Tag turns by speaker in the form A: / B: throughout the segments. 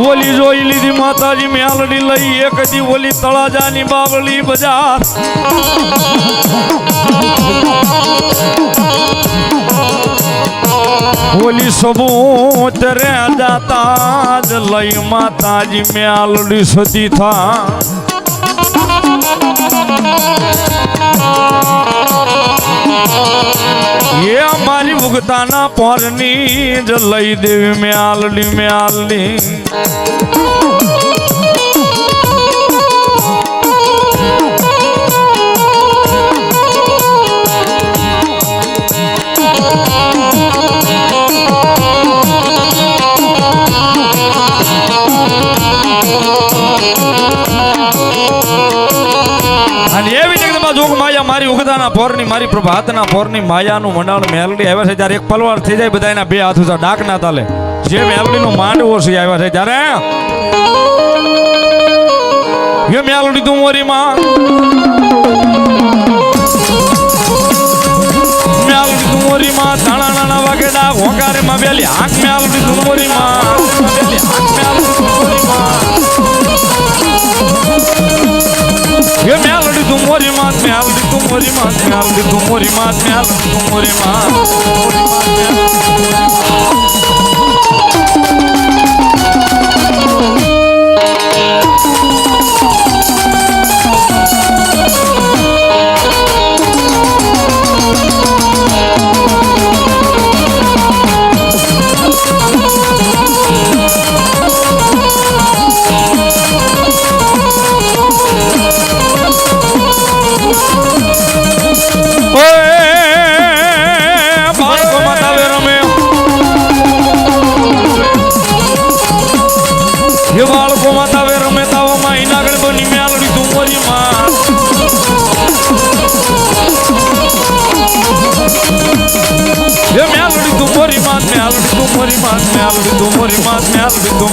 A: ઓલી જોઈ લીધી માતાજી મેલડી લઈ એક દી ઓલી તળાજાની બાવળી બજાર ઓલી સબૂતરે જાતા જ લઈ માતાજી મેલડી સતી થા એ અમારી ભુગતાના પોરની જ લઈ દેવી મેલડી મેલડી જોગ માયા મારી ઉગદાના પોરની મારી પ્રભાતના પોરની માયાનું મંડાણ મેલડી આવ્યા છે ત્યારે એક પલવાર થઈ જાય બધા એના બે હાથ ઉછા ડાક ના તાલે જે મેલડીનો માંડવો છે આવ્યા છે ત્યારે એ મેલડી તું મોરી માં મેલડી તું મોરી માં નાના નાના વાગે ડાક હોકારે માં બેલી આંખ મેલડી તું મોરી માં બેલી આંખ મેલડી તું મોરી માં ये मेलडी तुम मोरी मात मेलडी तुम मोरी मात मेलडी तुम मोरी मात मेलडी तुम मोरी मात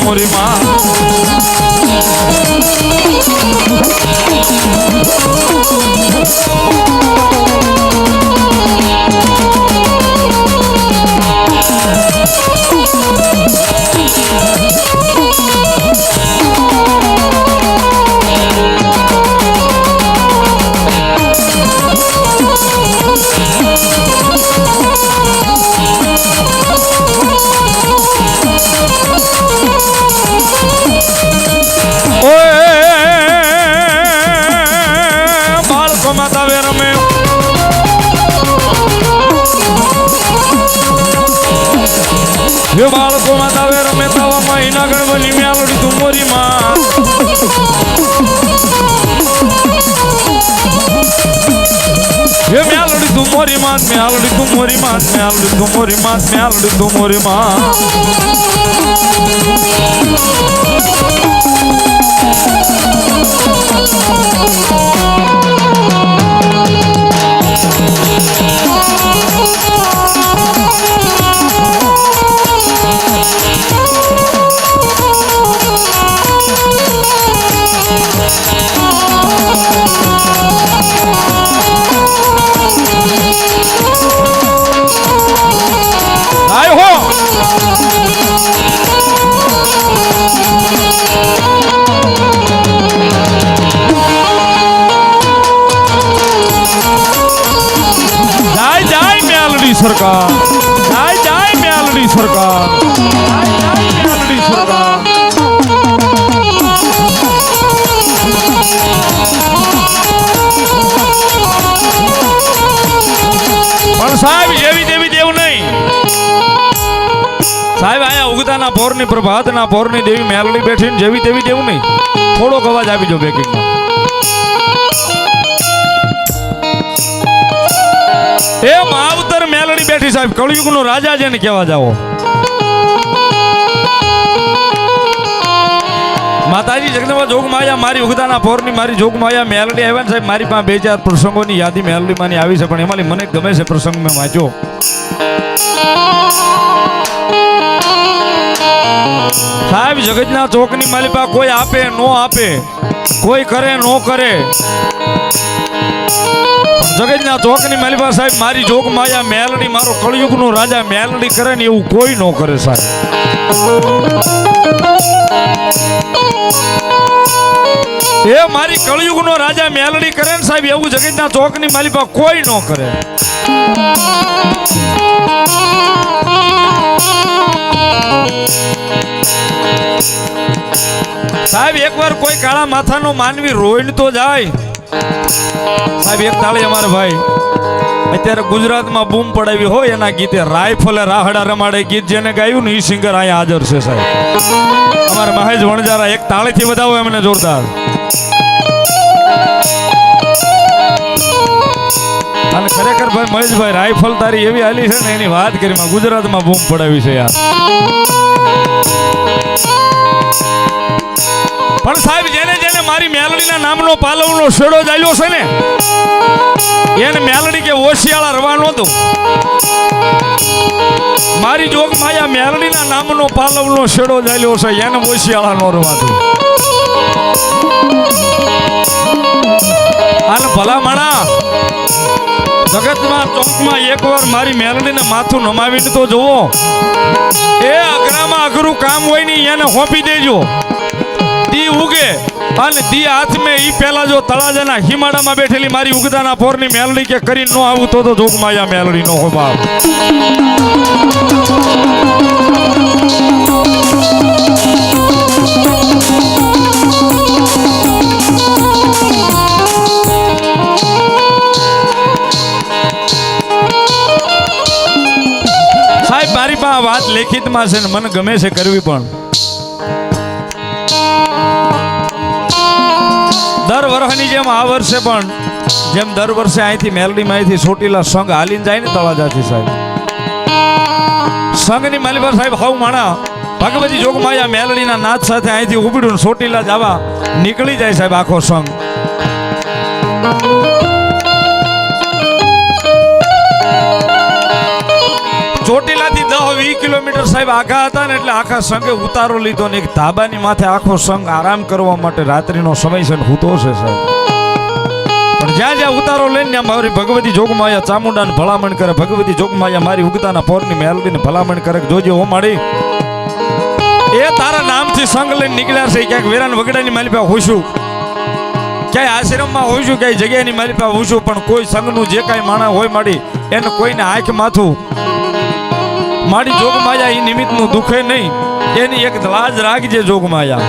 A: मोरी माँ ये बाळको माता वे रमे तवा महीना गणवली मेलडी तू मोरी मां ये मेलडी तू मोरी मां मेलडी तू मोरी मां मेलडी तू मोरी मां मेलडी तू मोरी मां सरकार जाय जाय मेलडी सरकार जाय जाय मेलडी सरकार पर साहब एवी देवी देव नहीं साहब आया उगताना पोरनी प्रभातना पोरनी देवी मेलडी बैठी जेवी देवी देव नहीं थोड़ो अवाज આવી જો બેકિંગ માં ए मावतर मेलडी बैठी साहब कलयुग नो राजा जेने केवा जाओ माताजी जगदंबा जोग माया मारी उगदाना पोरनी मारी जोग माया मेलडी आव्या साहब मारी पास 2000 प्रसंगोनी यादी मेलडी मानी आवी छे पण एमाली मने गमे छे प्रसंग में वांचो साहब जगतना चौकनी मालिपा कोई आपे नो आपे कोई करे नो करे जगतना चौकनी मालिपा साहब मारी जोग माया मेलडी मारो कलयुग नो राजा मेलडी करे ने एवं कोई नो करे साहब એ મારી કળયુગનો રાજા મેલડી કરે ને સાહેબ, એવું જગતના ચોકની માલિપા કોઈ ન કરે. સાહેબ એકવાર કોઈ કાળા માથાનો માનવી રોઈને તો જાય. સાહેબ એક તાળી અમારા ભાઈ અત્યારે ગુજરાતમાં બૂમ પડાવી હોય એના ગીતે રાયફલે રાહડા રમાડે ગીત જેને ગાયું ને એ સિંગર અહીંયા હાજર છે સાહેબ. અમારા મહેશ વણજારા એક તાળીથી વધાવો એમને જોરદાર. અને ખરેખર ભાઈ મહેશભાઈ રાયફલ તારી એવી હાલી છે ને એની વાત કરી ગુજરાતમાં બૂમ પડાવી છે યાર. પણ સાહેબ જેને જેને મારી મેલડીના નામનો પાલવનો શેડો ચાલ્યો છે ને એને મેલડી કે ઓશિયાળા રવા નહોતો. મારી જોગ માયા મેલડીના નામનો પાલવનો શેડો ચાલ્યો છે એને ઓશિયાળા નો રવાતો. અને ભલા માણા જગતમાં ચોકમાં એકવાર મારી મેલડીને માથું નમાવીને તો જુઓ. એ અઘરામાં અઘરું કામ હોય ને એને હોપી દેજો. દી ઉગે અને દી હાથમાં ઈ પેલા જો તળાજાના હિમાડામાં બેઠેલી મારી ઉગદાના પોરની મેલડી કે કરી નો આવું તો જોગમાયા મેલડી નો હો બાપ. સાહેબ મારી પાસે વાત લેખિતમાં છે ને મને ગમે છે કરવી પણ. દર વર્ષની જેમ આ વર્ષે પણ જેમ દર વર્ષે અહીંથી મેલડીમાં અહીંથી ચોટીલા સંઘ હાલીને જાય ને તળાજાથી સાહેબ સંઘની માલિપા સાહેબ હવ માણા ભગવતી જોગમાયા મેલડીના નાદ સાથે અહીંથી ઉભડ્યું ચોટીલા જવા નીકળી જાય સાહેબ આખો સંઘ. ચોટીલાથી 10-20 કિલોમીટર સાહેબ આખા હતા ને એટલે આખા સંઘે ઉતારો લીધો ને એક ધાબાની માથે આખો સંઘ આરામ કરવા માટે રાત્રિનો સમય છે હૂતો છે સાહેબ. પણ જ્યાં જ્યાં ઉતારો લઈને મારી ભગવતી જોગમાયા ચામુંડાને ભલામણ કરે, ભગવતી જોગમાયા મારી ઉગતાના પોરની મેલડીને ભલામણ કરે કે જોજો ઓ માડી એ તારા નામથી સંઘ લઈને નીકળ્યા છે. ક્યાંક વેરાન વગડાની માલિપા હોઈશું, ક્યાંય આશ્રમમાં હોઈશું, ક્યાંય જગ્યાની માલિપા હોઈશું, પણ કોઈ સંઘનું જે કાંઈ માણા હોય માડી એને કોઈને આંખ માથું મારી જોગમાયા એ નિમિત્તનું દુખે નહીં એની એક લાજ રાખજે જોગમાયા.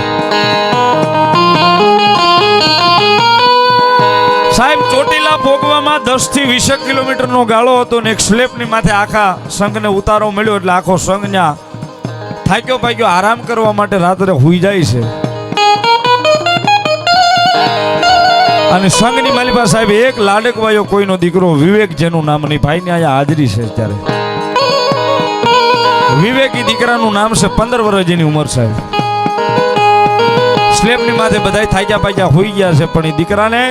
A: સાહેબ ચોટીલા ભોગવામાં 10 થી 20 કિલોમીટરનો ગાળો હતો ને એક સ્લેપની માથે આખા સંઘને ઉતારો મળ્યો એટલે આખો સંઘ ન્યા થાક્યો પાક્યો આરામ કરવા માટે રાત્રે હુઈ જાય છે. અને સંઘની માલિપા સાહેબ એક લાડકવાયો કોઈનો દીકરો વિવેક જેનું નામ નહીં ભાઈની અહીંયા હાજરી છે. ત્યારે વિવેકી દીકરાનું નામ છે, 15 વર્ષ જેની ઉંમર સાહેબ. સ્લેબની માથે બધા થાક્યા પાક્યા હોઈ ગયા છે પણ એ દીકરાને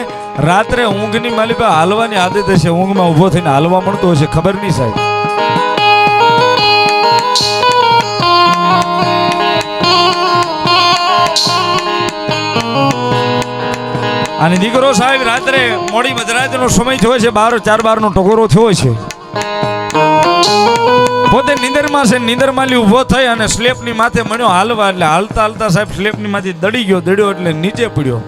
A: રાત્રે ઊંઘની માલિપા હાલવાની આદત છે. ઊંઘમાં ઊભો થઈને હાલવા મળતો હશે ખબર નહીં સાહેબ. અને દીકરો સાહેબ રાત્રે મોડી મધરાતનો સમય થયો છે, 4:12 ટકોરો થયો છે. પોતે નીંદરમાં છે, નીંદરમાં ઊભો થઈ અને સ્લેપની માથે મળ્યો હાલવા એટલે હાલતા હાલતા સાહેબ સ્લેપની માંથી દડ્યો એટલે નીચે પડ્યો.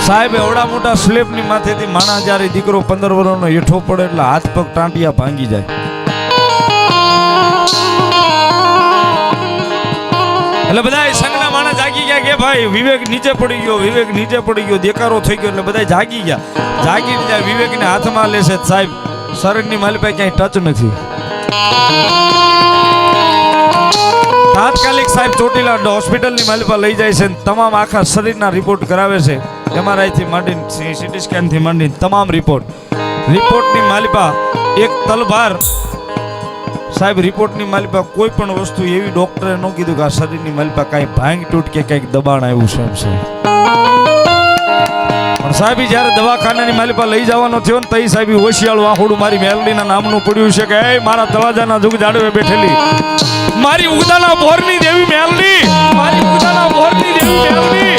A: સાહેબ એવડા મોટા સ્લેપની માથેથી માણા જ્યારે દીકરો 15 વર્ષનો હેઠો પડે એટલે હાથ પગ ટાંટિયા ભાંગી જાય. એટલે બધા સંઘના માણસ જાગી ગયા કે ભાઈ વિવેક નીચે પડી ગયો, વિવેક નીચે પડી ગયો, દેકારો થઈ ગયો. એટલે બધા જાગી ગયા. જાગીને જાય વિવેકને હાથમાં લેશે સાહેબ શરીરની માલિપા ક્યાંય ટચ નથી. તાત્કાલિક સાહેબ ચોટીલા હોસ્પિટલની માલિપા લઈ જાય છે. તમામ આખા શરીરના રિપોર્ટ કરાવે છે, MRI થી માંડીને CT સ્કેન થી માંડીને તમામ રિપોર્ટની માલિપા એક તલવાર સાહેબ રિપોર્ટની માલિપા કોઈ પણ વસ્તુ એવી ડોક્ટરે ન કીધું કે આ શરીરની માલિપા કાંઈ ભાંગ તૂટ કે કંઈક દબાણ આવ્યું છે એમ છે. પણ સાહેબ જ્યારે દવાખાનાની માલિપા લઈ જવાનો થયો ને તઈ સાહેબ હોશિયાળું આખોડું મારી મેલડીના નામનું પડ્યું છે કે એ મારા તળાજાના જુગ જાડવે બેઠેલી મારી ઉગદાના બોરની દેવી મેલડી, મારી ઉગદાના બોરની દેવી મેલડી,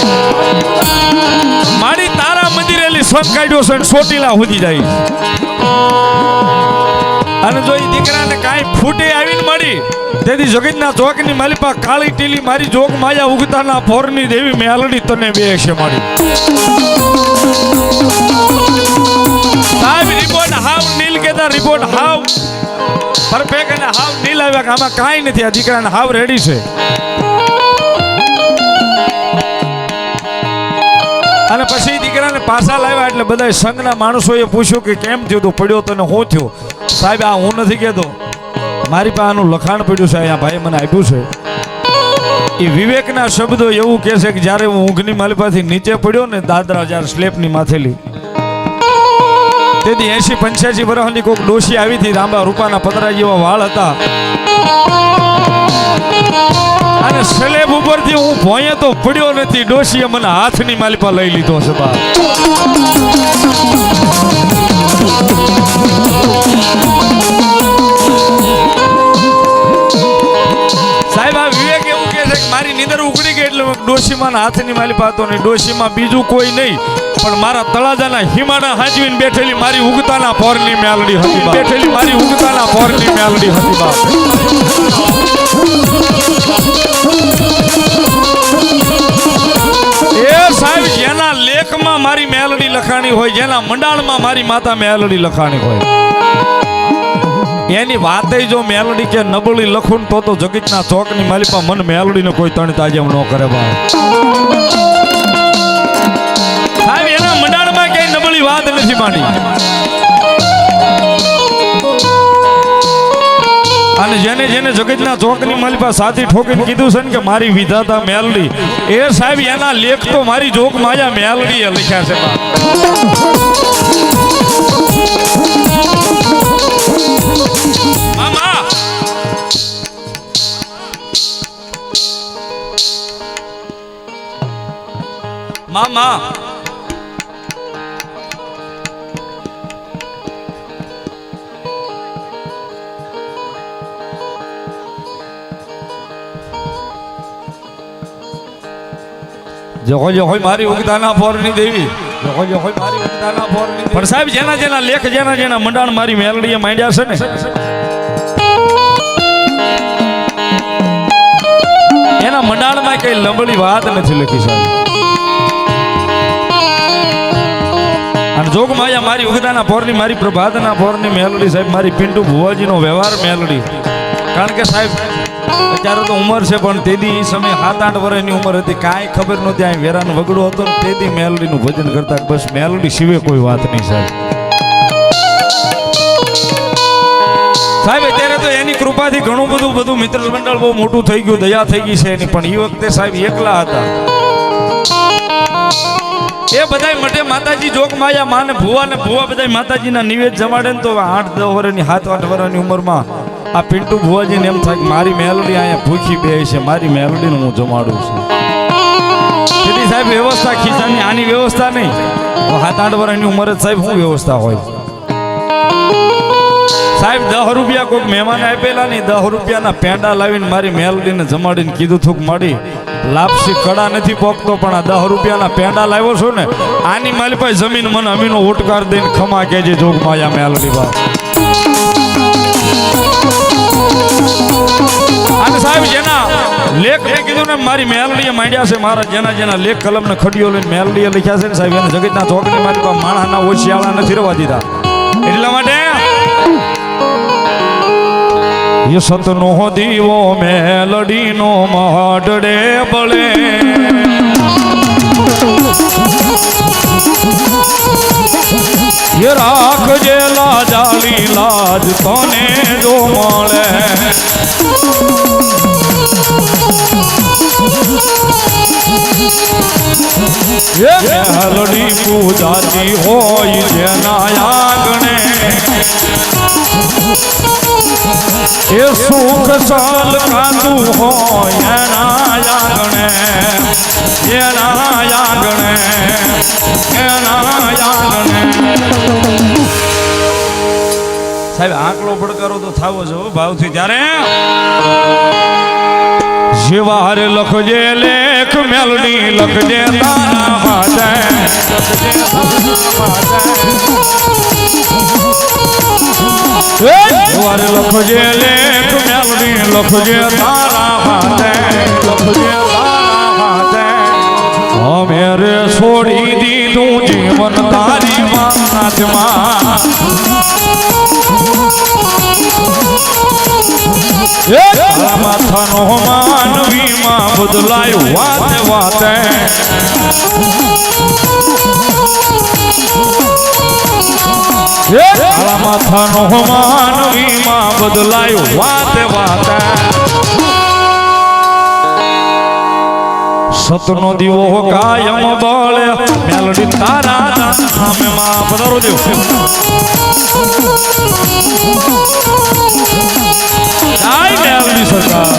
A: મારી તારા મંદિરેલી સુધી સંગ કાઢ્યો છે ચોટીલા સુધી જાય અને જો એ દીકરાને કાંઈ ફૂટે આવીને મળી તેથી જગતના ચોકની માલિપા કાળી ટીલી મારી જોગ માયા ઉગતાના પોરની દેવી મેલડી તને બે છે મળી સાહેબ રિપોર્ટ હાવ નીલ કેતા રિપોર્ટ હાવ પરફેક્ટ અને હાવ નીલ આવ્યા કે આમાં કાંઈ નથી આ દીકરાને હાવ રેડી છે અને પછી દીકરાને પાછા લાવ્યા એટલે બધા સંઘના માણસોએ પૂછ્યું કે કેમ થયું તું પડ્યો તને શું થયું સાહેબ આ હું નથી કહેતો મારી પાસે આનું લખાણ પડ્યું છે અહીંયા ભાઈ મને આપ્યું છે એ વિવેકના શબ્દો એવું કહે છે કે જ્યારે હું ઊંઘની માલિપાથી નીચે પડ્યો ને દાદરા જ્યારે સ્લેપની માથેલી તેથી 80-85 વર્ષની કોઈક ડોશી આવી હતી રાંબા રૂપાના પતરા જેવા વાળ હતા અને સ્લેબ ઉપરથી હું ભોંયે તો પડ્યો નથી ડોશીએ મને હાથની માલિપા લઈ લીધો છે બા સાહેબ આ વિવેક એવું કહે છે કે મારી નીંદર ઉકળી ગઈ એટલે ડોશીમાં હાથની માલિપા હતો ને ડોશીમાં બીજું કોઈ નહીં પણ મારા તળાજાના હિમાડા હાજવીને બેઠેલી મારી ઉગતાના પોરની મેલડી હતી બા બેઠેલી મારી ઉગતાના પોરની મેલડી હતી બા એ સાહેબ જેના લેખમાં મારી મેલડી લખાણી હોય જેના મંડાણમાં મારી માતા મેલડી લખાણી હોય એની વાતે જો મેલડી કે નબળી લખું તો જગતના ચોકની માલિપા મન મેલડીને કોઈ તણ તાજમ ન કરે બા સાહેબ એના મંડાણમાં કઈ નબળી વાત નથી માંડી અને જેને જેને જગતના ચોકની માલિપા સાથી ઠોકીને કીધું છે ને કે મારી વિધાતા મેલડી એ સાહેબ એના લેખ તો મારી જોગ માયા મેલડીએ લખ્યા છે મામા મામા જો હોય મારી ઉગતાના પોરની દેવી જો હોય મારી ઉગતાના પોરની પણ સાહેબ જેના જેના લેખ જેના જેના મંડાણ મારી મેલડીએ માંડ્યા છે ને એના મંડાણમાં કઈ લંબડી વાત નથી લખી સાહેબ અને જોગ માયા મારી ઉગતાના પોરની મારી પ્રભાતના પોરની મેલડી સાહેબ મારી પિન્ટુ ભુવાજીનો વ્યવહાર મેલડી કારણ કે સાહેબ અત્યારે તો ઉંમર છે પણ તેદી એ સમય 7-8 વર્ષની ઉંમર હતી કાંઈ ખબર નહોતી આ વેરાનો વગડો હતો ને તેદી મેલડીનું ભજન કરતા બસ મેલડી સિવાય કોઈ વાત નહીં સાહેબ સાહેબ અત્યારે તો એની કૃપાથી ઘણું બધું મિત્ર મંડળ બહુ મોટું થઈ ગયું દયા થઈ ગઈ છે એની પણ એ વખતે સાહેબ એકલા હતા એ બધાય મઠે માતાજી જોગ માયા માને ભુવા ને ભુવા બધાય માતાજીના નિવેદ જમાડે ને તો 8-10 વર્ષની 7-8 વર્ષની ઉંમરમાં આ પિન્ટુ ભુવાજીને એમ થાય કે મારી મેલડી અહીંયા ભૂખી બે છે મારી મેલડીને હું જમાડું છું તેથી સાહેબ વ્યવસ્થા ખીચાની આની વ્યવસ્થા નહીં 7-8 વર્ષની ઉંમરે સાહેબ શું વ્યવસ્થા હોય સાહેબ 10 રૂપિયા કોઈક મહેમાન આપેલા નહીં 10 રૂપિયાના પેંડા લાવીને મારી મેલડીને જમાડીને કીધું થૂક મળી લાપસી કડા નથી પોકતો પણ આ 10 રૂપિયાના પેંડા લાવ્યો છું ને આની મારી પાસે જમીન મને અમીનો ઓટકાર દઈને ખમા કેજે જોગ માયા મેલડી બા અને સાહેબ જેના લેખ મેં કીધું ને મારી મેલડીએ માંડ્યા છે મારા જેના જેના લેખ કલમ ને ખડીઓ લઈને મેલડીએ લખ્યા છે ને સાહેબ એને જગતના ચોકની મારી પાસે માણસના ઓછિયાળા નથી રવા દીધા એટલા માટે ये सतनो दीवो मेलडी नो माडड़े बड़े ये राख जे लाजाली लाज तने जो मळे ये मेलडी पूजाती होय जेना आंगणे ये सुख साल कांदू होय एना आंगणे साहेब आंकड़ो પડકારો તો થાવો જો ભાવથી ત્યારે શિવાર લખજે લેખ મેલડી લખજે તારા હાથે શિવાર લખજે લેખ મેલડી લખજે તારા હાથે લખજે તારા હાથે અમે રે છોડી દીધું જીવન તારી માથમાં માથાનો માનવીમાં બદલાયું વાતે વાતે માથાનો માનવીમાં બદલાયું વાતે વાતે સતનો દીવો કાયમ બળે મેલડી તારા નામે માં પધારો દેવ આઈ મેલડી સરકાર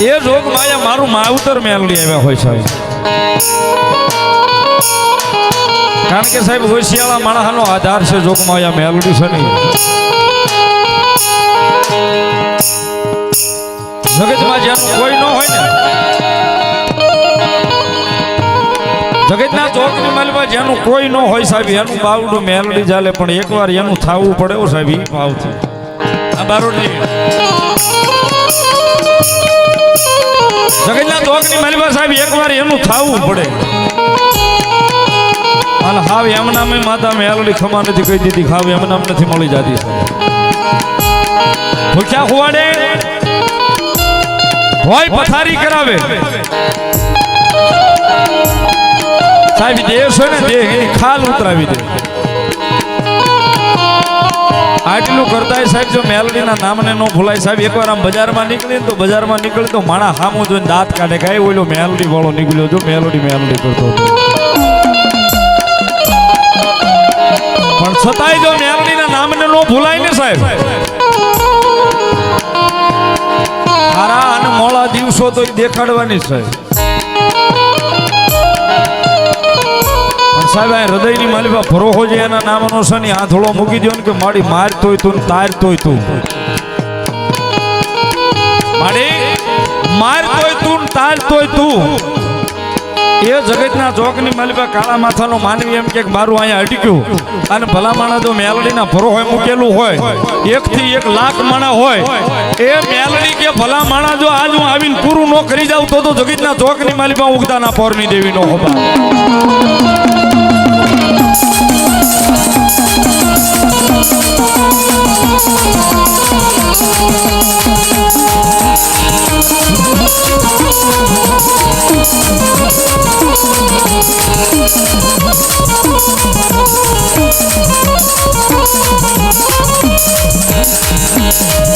A: એ જોગ માયા મારું માવતર મેલડી આવ્યા હોય સાહેબ કારણ કે સાહેબ હોશિયાળા માણસનો આધાર છે જોગ માયા મેલડી છે નહીં જગતમાં જેનું કોઈ ન હોય ને જગતના ચોકની માલમાં જેનું કોઈ ન હોય સાહેબ એનું બાવડું મેલડી ચાલે પણ એકવાર એનું થાવું પડે સાહેબ એ ભાવથી આ બારો નહીં જગતના ચોકની માલમાં સાહેબ એકવાર એનું થાવું પડે અને હાવ એમના મેં માતા મેલડી ખમા નથી કહી દીધી હાવ એમના નથી મળી જતી ભૂખ્યા ખુવાડે હોય પથારી કરાવે સાહેબ દેહ છે ને દેહ એની ખાલ ઉતરાવી દે આટલું કરતા સાહેબ જો મેલડીના નામને નો ભૂલાય સાહેબ એકવાર આમ બજારમાં નીકળી તો બજારમાં નીકળી તો માણા હામું જોઈને દાંત કાઢે કાંઈ ઓલો મેલડી વાળો નીકળ્યો જો મેલડી કરતો હતો પણ છતાંય જો મેલડીના નામને નો ભૂલાય ને સાહેબ હારા અને મોળા દિવસો તો દેખાડવાની સાહેબ સાહેબ આ હૃદયની માલિકા ભરોહો છે એના નામનો છે ને આંધળો મૂકી દો ને કે મારી મારતોય તું તારતોય તું મારી મારતોય તું તારતોય તું એ જગતના ચોકની માલિકા કાળા માથાનો માનવી એમ કે મારું અહીંયા અટક્યું અને ભલા માણા જો મેલડીના ભરોહો મૂકેલું હોય 1 થી 1 લાખ માણા હોય એ મેલડી કે ભલા માણા જો આજ હું આવીને પૂરું ન કરી જાઉં તો જગતના ચોકની માલિકા ઉગતાના પોરની દેવી નો હોબા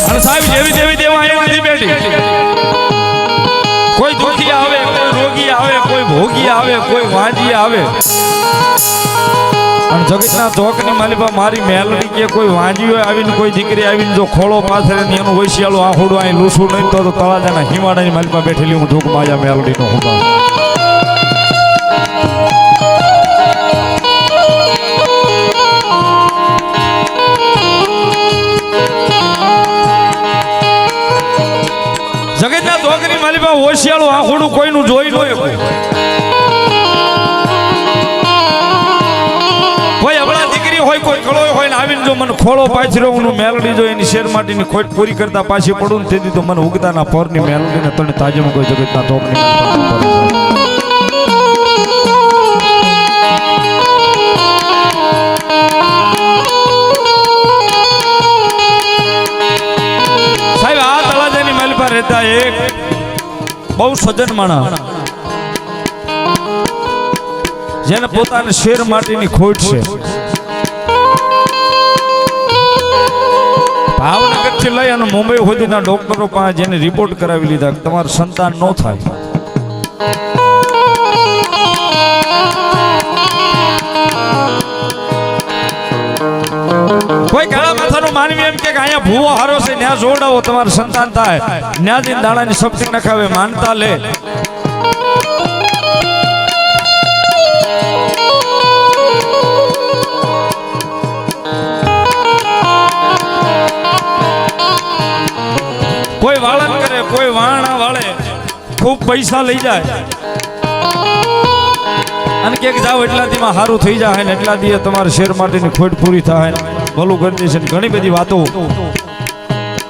A: અને સાહેબ જેવી દેવી દેવા અહીંયા નથી બેઠી કોઈ દુખી આવે કોઈ રોગી આવે કોઈ ભોગી આવે કોઈ વાંજી આવે અને જગતના ચોકની માલિપા મારી મેલડી કે કોઈ વાંજી હોય આવીને કોઈ દીકરી આવીને જો ખોળો પાથરે ને એનું વૈશિયાળું આખુડું અહીં લૂસું નહીં તો તળાજાના હિમાડાની માલિપા બેઠેલી હું ધૂક માયા મેલડીનો હુંબા જગતના ચોકની માલિપા હોશિયાળું આખુડું કોઈનું જોઈ ન કોઈ અબળા દીકરી હોય કોઈ કળોય હોય ને આવીને જો મને ખોળો પાછરો હું મેલડી જો એની શેર માટીની ખોટ પૂરી કરતા પાછી પડું ને તેથી તો મને ઉગતાના પોરની મેલડીને તને તાજેમાં કોઈ જગતના ચોકની સાહેબ આ તળાજાની માલિપા રહેતા એક બહુ સજ્જન માણસ જેને પોતાને શેર માટીની ખોટ છે ભાવનગર થી લઈ અને મુંબઈ સુધીના ડોક્ટરો પાસે જેને રિપોર્ટ કરાવી લીધા તમારું સંતાન ન થાય કોઈ કાળા માથાનો માનવી એમ કે અહીંયા ભૂવો હારો છે ત્યાં જોડાવો તમારું સંતાન થાય ન્યાજી દાણાની શક્તિ નખાવે માનતા લે કોઈ વાળન કરે કોઈ વાણા વાળે ખૂબ પૈસા લઈ જાય અને કે જાવ એટલા દીમાં સારું થઈ જાય ને એટલા દીએ તમારે શેર માટેની ખોટ પૂરી થાય ભલું કરી દેશે ઘણી બધી વાતો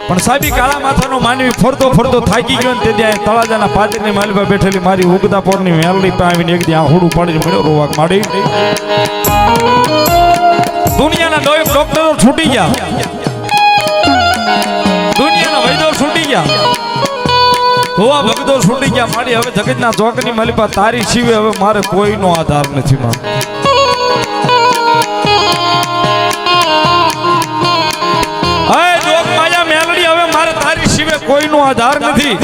A: પણ સાહેબી કાળા માથાનો માનવી ફરતો ફરતો થાકી ગયો ને તે ત્યાં તળાજાના પાદરની માલિપા બેઠેલી મારી ઉગતા પોરની મેલડી પાસે આવીને એક દી આહુડું પાડીને મળ્યો રોવાક માડી દુનિયાના ડોક્ટરો છૂટી ગયા દુનિયાના વૈદ્યો છૂટી ગયા હોવા ભગતો છૂટી ગયા મારી હવે જગતના ચોકની માલિપા તારી સિવે હવે મારે કોઈનો આધાર નથી માં હે જોગ માયા મેલડી હવે મારે તારી સિવે કોઈનો આધાર નથી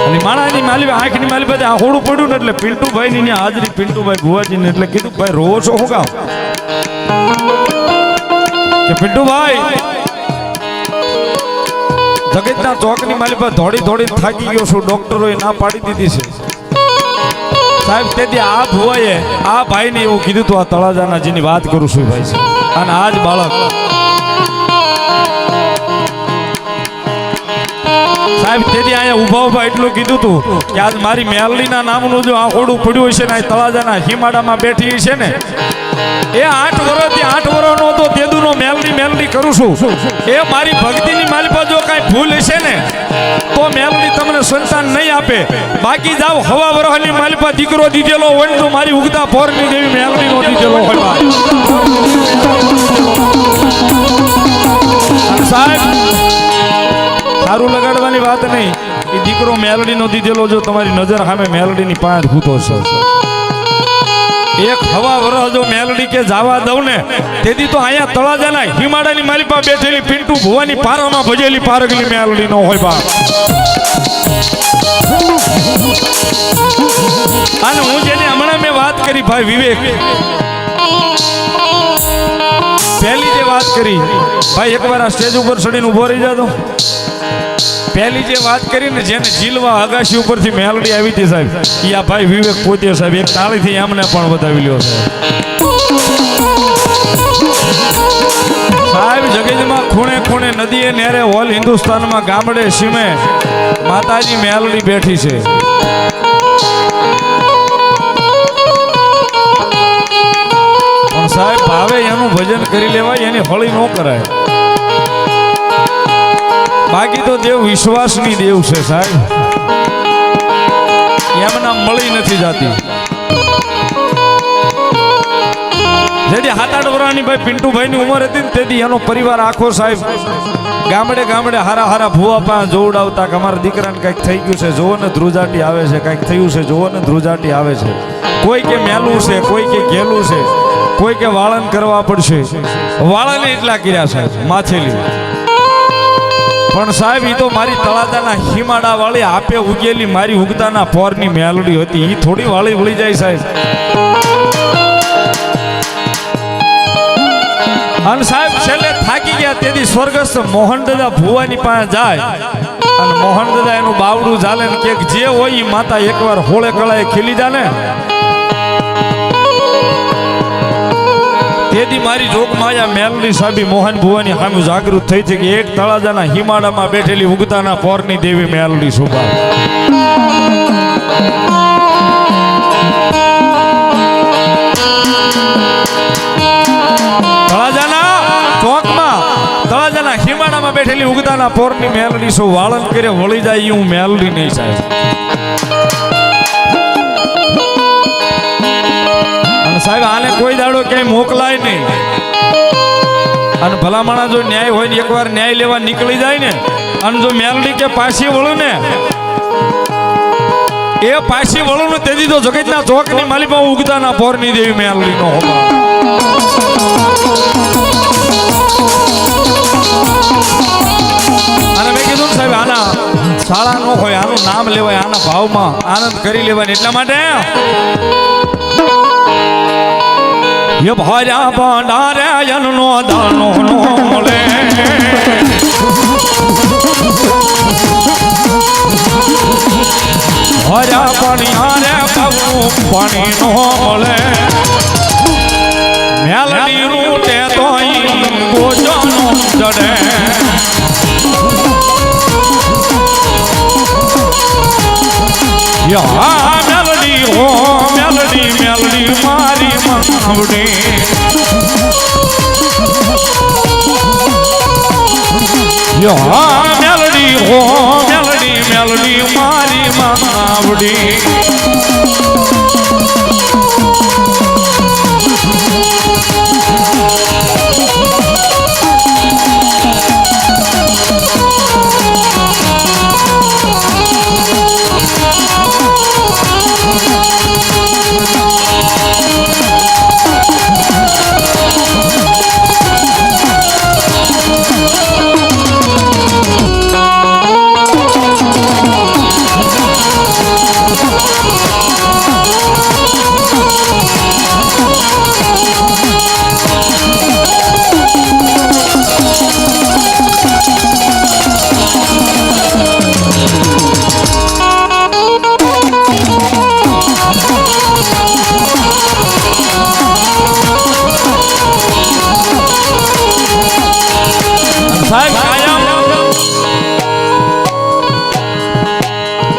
A: અને માણાની માલિપા આંખની માલિપા આ હોડું પડ્યું ને એટલે પિન્ટુભાઈ ની હાજરી પિન્ટુભાઈ ભુવાજી ને એટલે કીધું ભાઈ રોવો છો હું ગાવ કે પિન્ટુભાઈ જગતના ચોકની માલિપા દોડી દોડી થાકી ગયો છું ડોક્ટરોએ ના પાડી દીધી છે સાહેબ તેથી આ ભુવાએ આ ભાઈને એવું કીધું તો આ તળાજાના જેની વાત કરું છું ભાઈ છે અને આજ બાળક સાહેબ તેથી અહીંયા ઉભા એટલું કીધું તું કે આજ મારી મેલડીના નામનું જો આંખોડું પડ્યું હશે ને તળાજાના હિમાડામાં બેઠી છે ને એ 8 વર્ષથી 8 વર્ષનો તો તેદુનો મેલડી કરું છું એ મારી ભક્તિની માલિપા જો કાંઈ ભૂલ હશે ને તો મેલડી તમને સંતાન નહીં આપે બાકી જાવ હવા વરહની માલિપા દીકરો દીધેલો હોય તો મારી ઉગતા પોરની દેવી મેલડીનો દીધેલો હોય સાહેબ સારું લગાડવાની વાત નહીં એ દીકરો મેલડીનો દીધેલો જો તમારી નજર સામે મેલડીની પાંચ ભૂતો છે એક હવા વરહ જો મેલડી કે જાવા દઉં ને તેથી તો અહીંયા તળાજાના હિમાડાની માલિપા બેઠેલી પિન્ટુ ભુવાની પારામાં ભજેલી પારગલી મેલડી નો હોય બા અને હું જેની હમણાં મેં વાત કરી ભાઈ વિવેક પહેલી જે વાત કરી ભાઈ એકવાર આ સ્ટેજ ઉપર ચડીને ઉભો રહી જાતો પહેલી જે વાત કરી ને જેને જીલવા આગાશી ઉપરથી મેલડી આવી હતી સાહેબ ઈ આ ભાઈ વિવેક પોતે સાહેબ એક તાળીથી એમને પણ બતાવી લ્યો સાહેબ જગતમાં ખૂણે ખૂણે નદીએ નેરે ઓલ હિન્દુસ્તાનમાં ગામડે સીમે માતાજી મેલડી બેઠી છે પણ સાહેબ ભાવે એનું ભજન કરી લેવાય એની હળી ન કરાય બાકી તો દેવ વિશ્વાસની દેવ છે સાહેબ એમના મળી નથી જાતી જેથી 7-8 વર્ષની ભાઈ પિન્ટુભાઈ ની ઉંમર હતી ને તેથી એનો પરિવાર આખો સાહેબ ગામડે ગામડે હારા ભૂવા પાસે જોવડાવતા કે અમારા દીકરાને કંઈક થઈ ગયું છે જોવો ને ધ્રુજાટી આવે છે કંઈક થયું છે જોવો ને ધ્રુજાટી આવે છે કોઈ કે મેલું છે કોઈ કે ઘેલું છે કોઈ કે વાળન કરવા પડશે વાળને એટલા કર્યા સાહેબ માથેલી પણ સાહેબ ઈ તો મારી તળાજાના હિમાડા વાળી આપે ઉગેલી મારી ઉગતાના પોરની મેલડી હતી ઈ થોડી વાળી વળી જાય સાહેબ અને સાહેબ છેલ્લે થાકી ગયા તેથી સ્વર્ગસ્થ મોહન દાદા ભુવાની પાસે જાય અને મોહન દાદા એનું બાવડું ચાલે ને કે જે હોય એ માતા એકવાર હોળે કળાએ ખીલી જાય ને તેથી મારી જોગમાયા મેલડી સાબી મોહન ભુવાની સામે જાગૃત થઈ છે કે એક તળાજાના હિમાડામાં બેઠેલી ઉગતાના પોરની દેવી મેલડી સુભા તળાજાના હિમાડામાં બેઠેલી ઉગતાના પોરની મેલડી સો વાળન કરે વળી જાય હું મેલડી નહીં સાહેબ અને સાહેબ આને કોઈ દાડો ક્યાંય મોકલાય નહીં અને ભલામણા જો ન્યાય હોય ને એકવાર ન્યાય લેવા નીકળી જાય ને અને જો મેલડી કે પાછી વળું ને એ પાછી વળું ને તેથી તો જગતના ચોકની માલિપા ઉગતાના પોરની દેવી મેલડી નો હોવા અને મેં કીધું સાહેબ આના શાળા નો હોય આનું નામ લેવાય આના ભાવમાં આનંદ કરી લેવાય એટલા માટે ये भार्या भंडारे नो दानो नो मोले भार्या पणियारे बाबू पानी नो मोले मेलडी रूटे तो गोजनो जड़े या मेलडी हो मेलडी मेलडी मारी मावड़ी या मेलडी हो मेलडी मेलडी मारी मावड़ी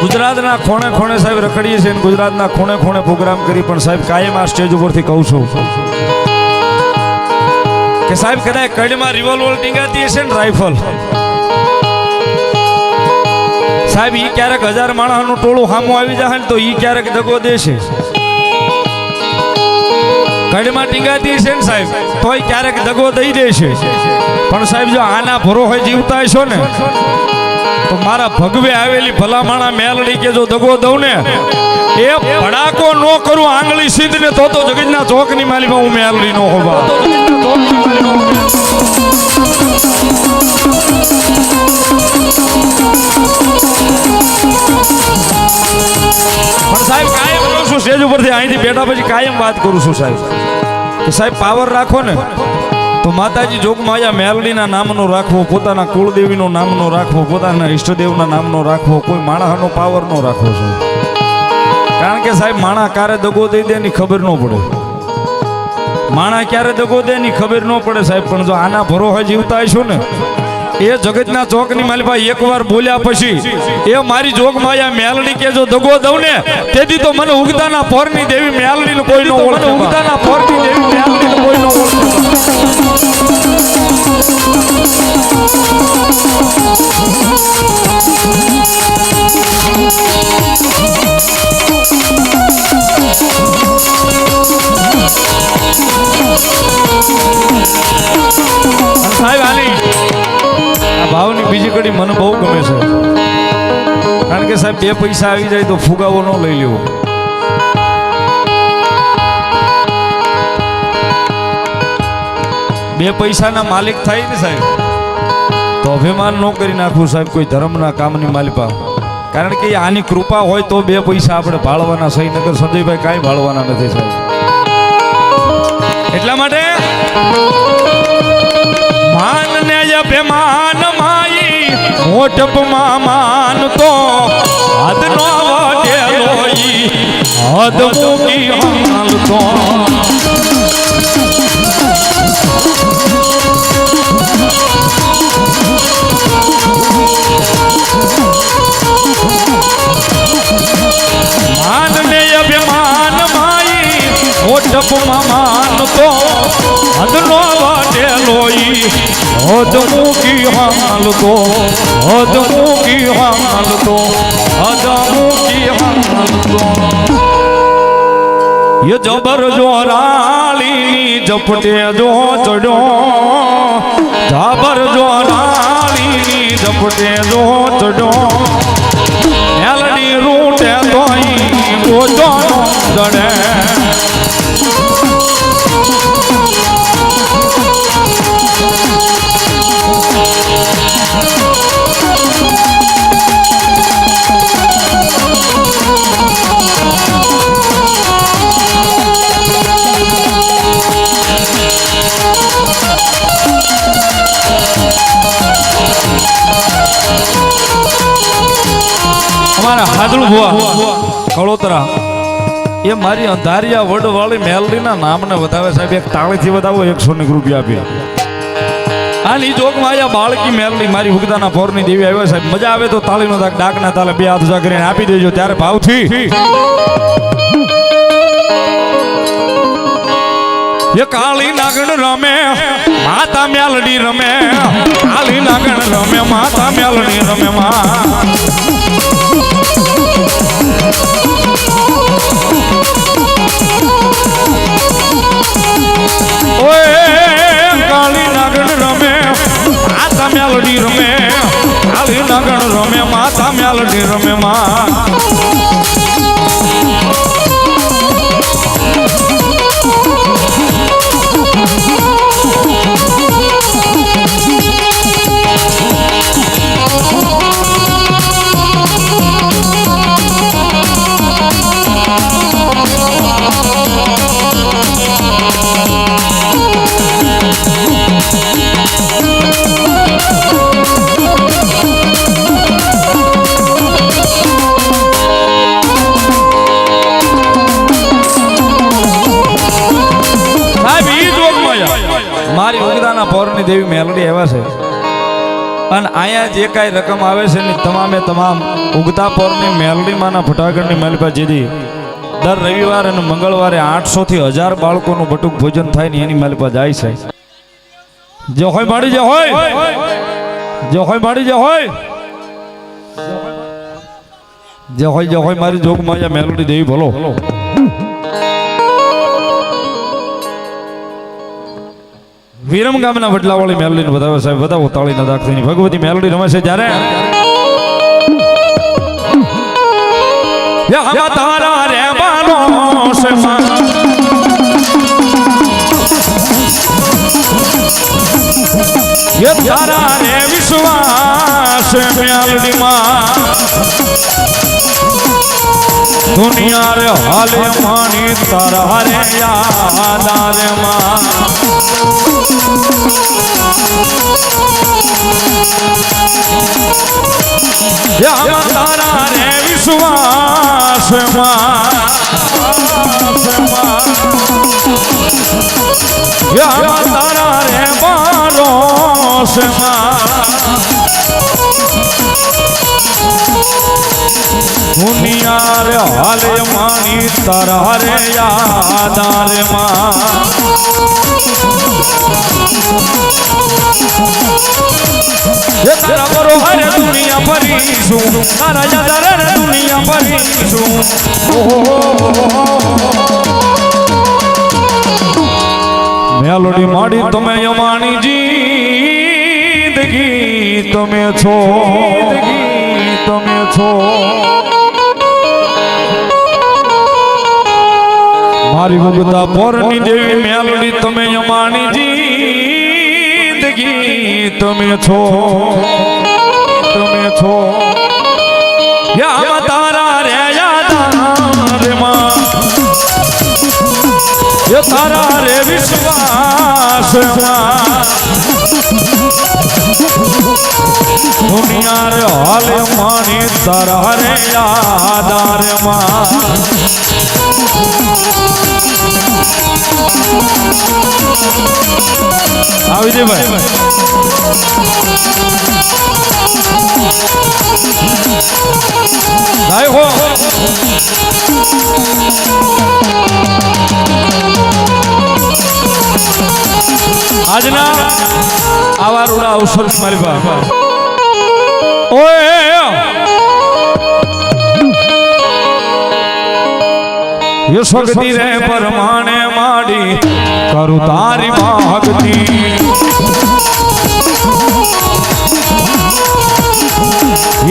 A: ગુજરાતના ખૂણે ખૂણે સાહેબ રખડીએ છીએ ગુજરાતના ખૂણે ખૂણે પ્રોગ્રામ કરી પણ સાહેબ કાયમ આ સ્ટેજ ઉપરથી કહું છું કે સાહેબ કદાચ કડીમાં રિવોલ્વર ટીંગાતી હશે ને રાઇફલ સાહેબ ઈ ક્યારેક 1000 માણસનું ટોળું સામું આવી જાય ને તો ઈ ક્યારેક દગો દેશે કડીમાં ટીંગાતી હશે ને સાહેબ તોય ક્યારેક દગો દઈ દેશે પણ સાહેબ જો આના ભરો હોય જીવતા હશો ને તો મારા ભગવે આવેલી ભલામણા મેલડી કે જો દગો દઉં ને એ ભડાકો નો કરું આંગળી સીધ ને તો જગતના ચોકની માલીમાં હું મેલડી નો હોવા પણ સાહેબ કાયમ કહું છું સ્ટેજ ઉપરથી અહીંથી બેઠા પછી કાયમ વાત કરું છું સાહેબ કે સાહેબ પાવર રાખો ને તો માતાજી જોગમાયા મેલડીના નામનો રાખવો પોતાના કુળદેવીનો નામનો રાખવો પોતાના ઈષ્ટદેવના નામનો રાખવો કોઈ માણસનો પાવર નો રાખવો છે કારણ કે સાહેબ માણા ક્યારે દગો દઈ દે ની ખબર ન પડે માણા ક્યારે દગો દે ની ખબર ન પડે સાહેબ પણ જો આના ભરોહે જીવતા હશો ને એ જગતના ચોકની માલિપા એકવાર બોલ્યા પછી એ મારી જોગમાયા મેલડી કે જો દગો દઉં ને તેથી તો મને ઉગતાના પોરની દેવી મેલડીને કોઈ ન ઓળખે ઉગતાના પોરની દેવી મેલડીને કોઈ ન ઓળખે સાહેબ આની ભાવની બીજી કડી મને બહુ ગમે છે કારણ કે સાહેબ 2 પૈસા આવી જાય તો ફુગાવો ન લઈ લેવો બે પૈસાના માલિક થાય ને સાહેબ તો અભિમાન ન કરી નાખવું સાહેબ કોઈ ધર્મના કામની માલિપા કારણ કે આની કૃપા હોય તો 2 પૈસા આપણે ભાળવાના સહી નગર સંજયભાઈ કાંઈ ભાળવાના નથી સાહેબ એટલા માટે માન ને અભિમાન માઈ મોટપમાં માન તો હદ નો વટેલો ઈ હદ મૂકી હાલતો માન ને અભિમાન માઈ મોટપમાં માન તો હદ નો વટેલો ઈ હદ મૂકી હાલતો હદ મૂકી હાલતો હદ મૂકી હાલતો ये जबर जो राली जपटे जो चढ़ो जबर जो राली जपटे जो चढ़ो मेलडी रूटे तो गोजो जड़े હાદળુ ભુવા કળોતરા એ મારી અંધારિયા વડવાળી મેલડીના નામને વધાવે સાહેબ એક તાળીથી વધાવો 100 રૂપિયા આપ્યા આની જોગમાં આયા બાળકી મેલડી મારી હુગદાના પોરની દેવી આવ્યા સાહેબ મજા આવે તો તાળીનો ડાકના તાલે બે હાથ ઉજા કરીને આપી દેજો ત્યારે ભાવથી ये काली नागण रमे माता मेलडी रमे काली नागण रमे माता मेलडी रमे ओए काली नागण रमे माता मेलडी रमे काली नागण रमे माता मेलडी रमे મારી ઉગદાના પૌરની દેવી મેલડી આવ્યા છે અને અહીંયા જે કાંઈ રકમ આવે છે ને તમામે તમામ ઉગતા પૌરની મેલડી માના ફટાકડની મારી પાસે જેથી દર રવિવાર અને મંગળવારે 800 થી 1000 બાળકોનું બટુક ભોજન થાય ને એની મારી પાસે જાય છે જે હોય માડી જે હોય માડી જે હોય મારી જોગમાં મેલડી દેવી બોલો વીરમ ગામના વડલાવાળી મેલડીને વધાવે સાહેબ વધાવો તાળીના દાખની ભગવતી મેલડી રમે છે જ્યારે યા તારા રે બાનો સે યે તારા રે વિશ્વાસ મેલડી માં दुनिया रे हाले मानी तारा रे याद रे मां या तारा रे विश्वास मां या तारा रे बारो से मां दुनिया रे हाले मानी तारा रे याद रे मां ये तारा बरो हरे दुनिया भरीशु तारा याद रे दुनिया भरीशु मेलोडी माड़ी तुम्हें यमानी जिंदगी तुम्हें छो मारी मुगदा पोरनी देवी मेलडी तुम्हें यमानी जिंदगी तुम्हें छो या तारा रे याद रे मां ये तारा रे विश्वास मां દુનિયા રે હાલે માની તારા રે યાદાર માં આવી દે ભાઈ ભાઈ હો આજના આવા રૂડા અવસર મારી પાસે ઓય યશોગતિ રે પરમાણે માડી કરું તારી ભક્તિ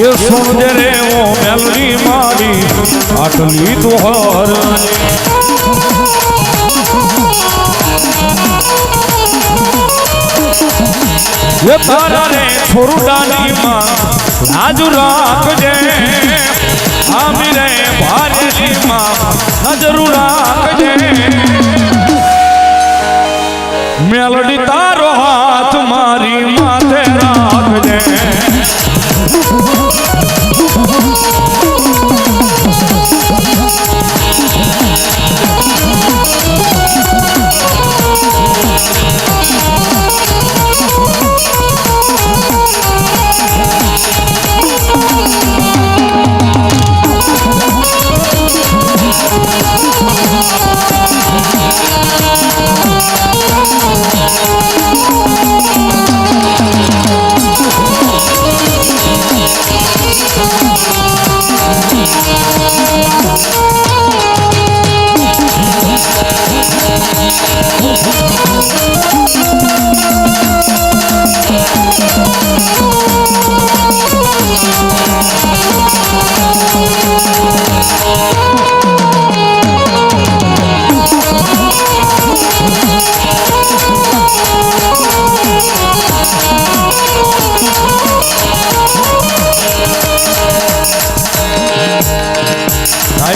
A: યશોદ રે ઓ મેલડી માડી આટલી તોહર ये तारा रे छोरुडानी मां लाजू राखजे आमी रे भारेली मां नजरू राखजे मेलडी तारो हाथ मारी माथे राखजे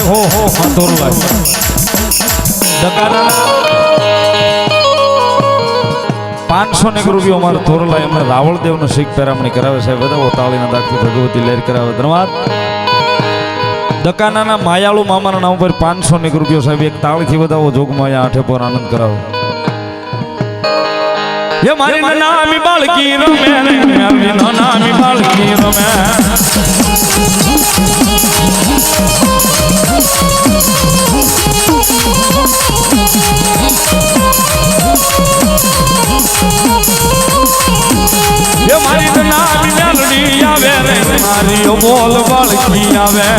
A: हो मतोरला દકાના 500 ને રૂપિયો અમાર તોરલા એમને રાવળદેવ નો શીખ પેરામણી કરાવે છે બધા તાળીના દાખલી ભગવતી લહેર કરાવે ધન્યવાદ દકાના માયાળુ મામાના નામ પર 500 ને રૂપિયો સાહેબ એક તાળીથી વધાવો જોગમાયા આઠે પર આનંદ કરાવો ये मारी नामी बालकी रमे मेरी नामी बालकी रमे ये मारी नामी मेलडी आवे रे मारी बोल बालकी आवे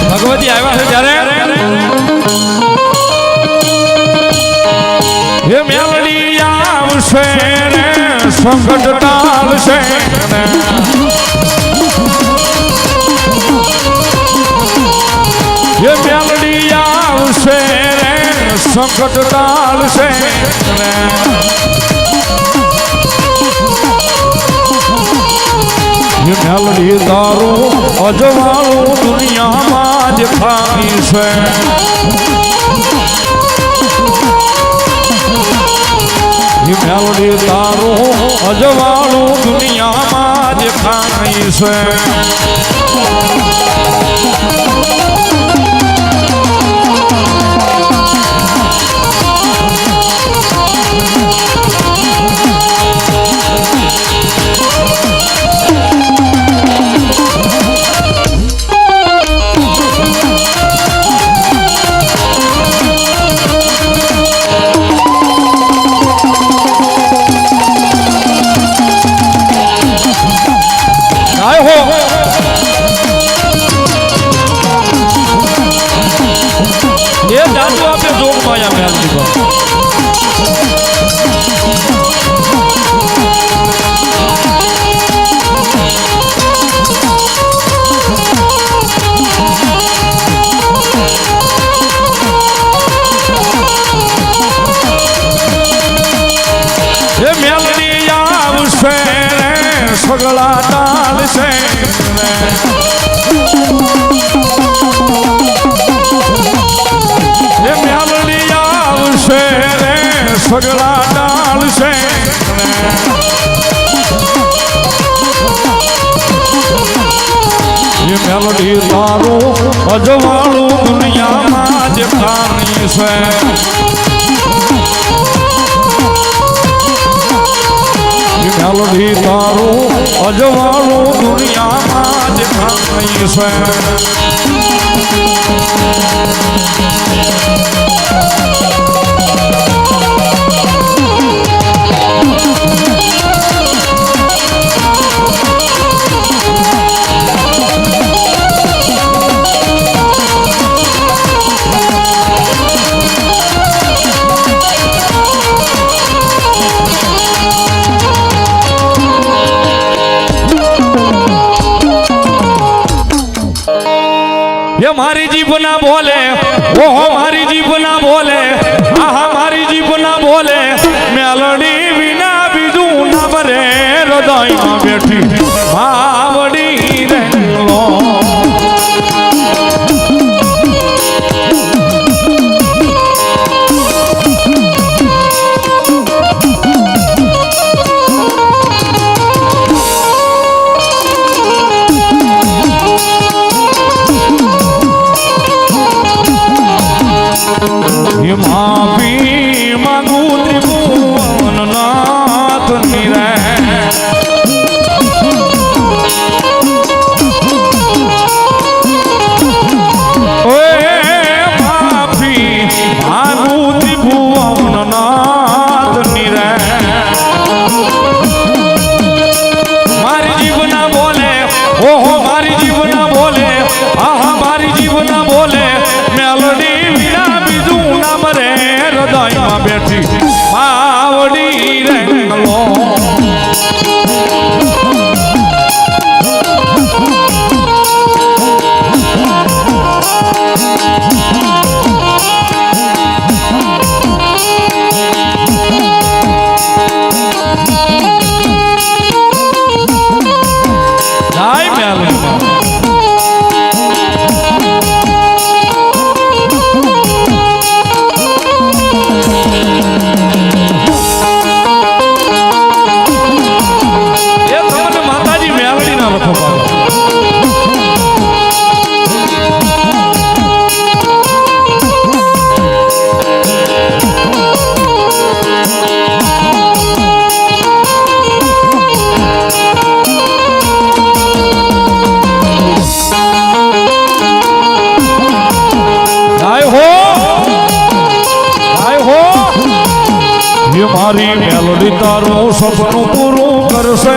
A: ભગવતી આવ્યા છે ત્યારે એ મેલડી આવશે રે સંકટ ટાળશે એ મેલડી આવશે રે સંકટ ટાળશે મેલડી તારું અજવાળું દુનિયામાં જ ખામી છે મેલડી તારું અજવાળું દુનિયામાં જ ખામી છે સગળા ટાળશે એ મેલડી આવશે રે સગળા ટાળશે એ મેલડી તારું અજવાળું દુનિયામાં જે ખાણી છે મેલડી તારું અજવાળું દુનિયામાં જે ખાણી છે ये मारी जीभ ना बोले ओहो मारी जीभ ना बोले आहा मारी जीभ ना बोले मेलडी विना बीजू ना मरे हृदय में बैठी मावड़ी रंगलो माफी मांगू त्रिभुवन नाथ निरे माफी मांगू त्रिभुवन नाथ निरे मारी जीव ना बोले ओहो मारी जीव ना बोले आहा मारी जीव ना बोले मेलडी विना बीजू ना मरे हृदय में बैठी मावड़ी रंगलो जाय मेलडी मारी मेलडी तारू सपनू पूरू करसे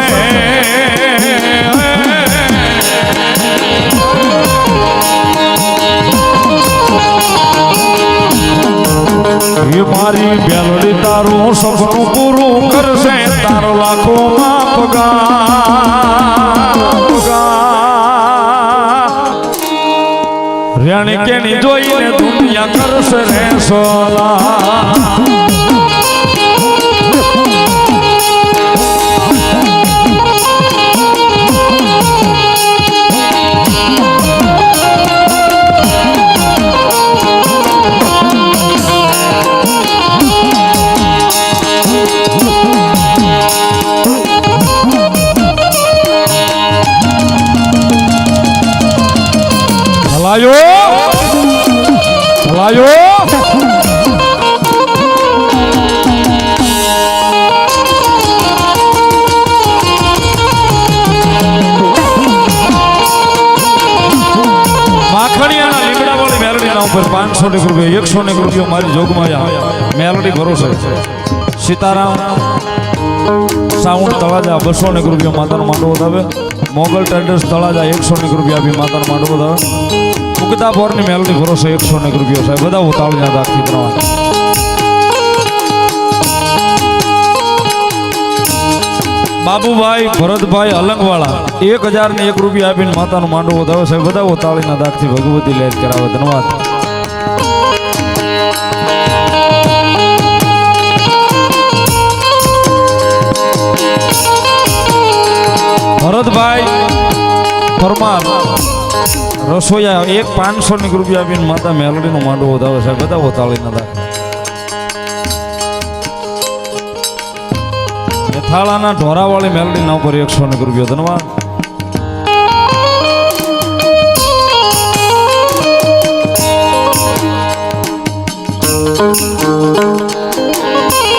A: ये मारी मेलडी तारू सपनू पूरू करसे तारो लाखो मां पगार रेणी केनी जोईने दुनिया करसे रे सोला चलायो चलायो માખણિયાના લીમડાવાળી મેલડીના ઉપર 500 રૂપિયા 100 રૂપિયા મારી જોગમાયા મેલડી ભરોસે સીતારામ સાઉન્ડ તળાજા 200 રૂપિયા માતાનો માંડવો વધાવે મોગલ ટેન્ડર્સ તળાજા 100 રૂપિયા આપી માતાનો માંડવો વધાવે ઉગતા બોરની મેલડી ભરોસે 100 રૂપિયા સાહેબ બધા ઉતાવળિયા રાખી ત્રણ બાબુભાઈ ભરતભાઈ અલંગવાળા 1001 રૂપિયા આપીને માતાનો માંડવો વધાવે સાહેબ બધા ઉતાવળીના દાખથી ભગવતી લેટ કરાવે ધન્યવાદ પરમાર રસોયા એક 500 રૂપિયા આપીને માતા મેલોડીનો માંડવો વધાવે સાહેબ, બધા તાળી ના દાખલ. થાળાના ઢોરાવાળી મેલોડીના ઉપર 100 રૂપિયા. ધન્યવાદ.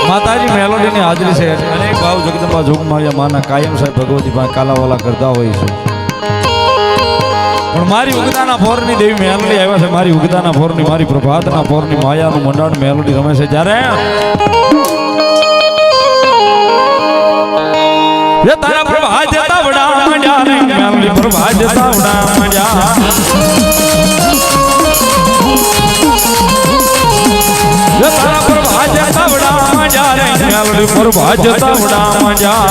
A: માતાજી મેલોડીની હાજરી છે. અનેક ભાવ જગદંબા જોગમાયા માના કાયમ સાહેબ ભગવતી પાસે કાલાવાલા કરતા હોય છે. પણ મારી ઉગદાના ફોરની દેવી મેલોડી આવ્યા છે. મારી ઉગદાના ફોરની, મારી પ્રભાતના ફોરની માયાનું મંડાણ મેલોડી રમે છે. જ્યારે તારા પ્રભા જતા વડા માંડ્યા રે મેલોડી, પ્રભા જતા વડા માંડ્યા. તારા પ્રભા જતા વડા માંડ્યા રે મેલોડી, પ્રભા જતા વડા માંડ્યા.